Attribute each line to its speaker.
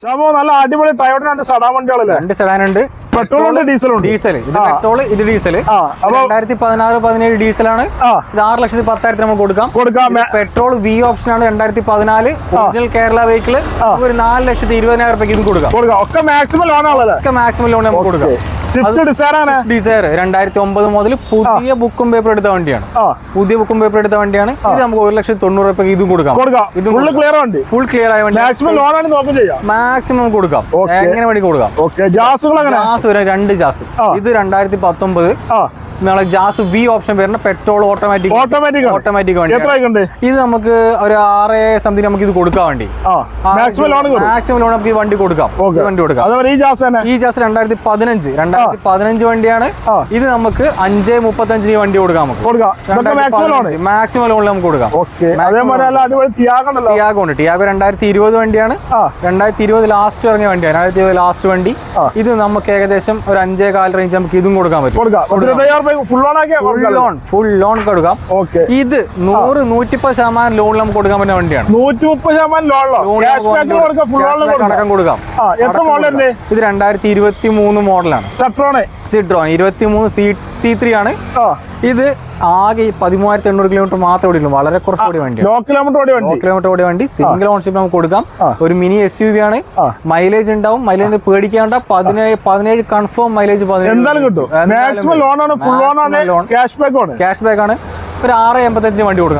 Speaker 1: ഷാമോ നല്ല അടിപൊളി ടയോട്ട രണ്ട് സെഡാൻ വണ്ടികളല്ലേ?
Speaker 2: രണ്ട് സെഡാൻ ഉണ്ട്,
Speaker 1: പെട്രോൾ ഉണ്ട്, ഡീസൽ ഉണ്ട്.
Speaker 2: ഡീസൽ ഇത് പെട്രോൾ, ഇത് ഡീസൽ. 2016-17 ഡീസലാണ്. ഇത് 6,10,000 നമുക്ക് കൊടുക്കാം. പെട്രോൾ വി ഓപ്ഷൻ ആണ്. 2014 ഒറിജിനൽ കേരള വെഹിക്കിൾ. ഒരു 4,20,000 രൂപയ്ക്ക് ഇത് കൊടുക്കാം.
Speaker 1: ഒക്കെ മാക്സിമം ലോൺ ആണല്ലേ?
Speaker 2: ഒക്കെ മാക്സിമം ലോൺ നമുക്ക് കൊടുക്കാം. ഡിസയർ 2009 മുതൽ പുതിയ ബുക്കും പേപ്പർ എടുത്ത വണ്ടിയാണ്. പുതിയ ബുക്കും പേപ്പർ എടുത്ത വണ്ടിയാണ്. ഇത് നമുക്ക് 1,90,000 രൂപയ്ക്ക് ഇതും കൊടുക്കാം. ഫുൾ ക്ലിയർ ആയ വണ്ടി. മാക്സിമം കൊടുക്കാം. എങ്ങനെ വേണ്ടി കൊടുക്കാം. രണ്ട് ജാസ്. ഇത് 2019 നമ്മളെ ജാസ് വി ഓപ്ഷൻ വരുന്ന പെട്രോൾ ഓട്ടോമാറ്റിക് വണ്ടി. ഇത് നമുക്ക് ഒരു 6 സംതിങ് നമുക്ക് ഇത് കൊടുക്കാൻ വേണ്ടി മാക്സിമം ലോൺ നമുക്ക് ഈ വണ്ടി കൊടുക്കാം. ഈ ജാസ് 2015 വണ്ടിയാണ്. ഇത് നമുക്ക് 5,35 വണ്ടി കൊടുക്കാം. നമുക്ക് മാക്സിമം ലോണിൽ നമുക്ക് കൊടുക്കാം. ടിയാഗോ ഉണ്ട്. ടിയാഗോ 2020 വണ്ടിയാണ്. 2020 ലാസ്റ്റ് ഇറങ്ങിയ വണ്ടിയാണ്. 2020 ലാസ്റ്റ് വണ്ടി. ഇത് നമുക്ക് ഏകദേശം ഒരു 5,4 റേഞ്ച് നമുക്ക് ഇതും കൊടുക്കാൻ പറ്റും. ഫുൾ ലോൺ കൊടുക്കാം. ഇത് 100-110% ലോൺ നമുക്ക് കൊടുക്കാൻ പറ്റുന്ന വണ്ടിയാണ്. 130% അടക്കം കൊടുക്കാം. ഇത് 2023 മോഡലാണ്. സിട്രോൺ 23 C3 ആണ്. ഇത് ആകെ 13,800 കിലോമീറ്റർ മാത്രമേ ഓടിയുള്ളൂ. വളരെ കുറച്ച് ഓടിയ വണ്ടിയാണ്. കിലോമീറ്റർ ഓടിയ വണ്ടി. സിംഗിൾ ഓൺഷിപ്പ് നമുക്ക് കൊടുക്കാം. ഒരു മിനി SUV ആണ്. മൈലേജ് ഉണ്ടാവും. മൈലേജ് പേടിക്കാണ്ട 17 കൺഫേം മൈലേജ് ക്യാഷ് ബാക്ക് ആണ്. ഒരു 6,85 വണ്ടി കൊടുക്കാം.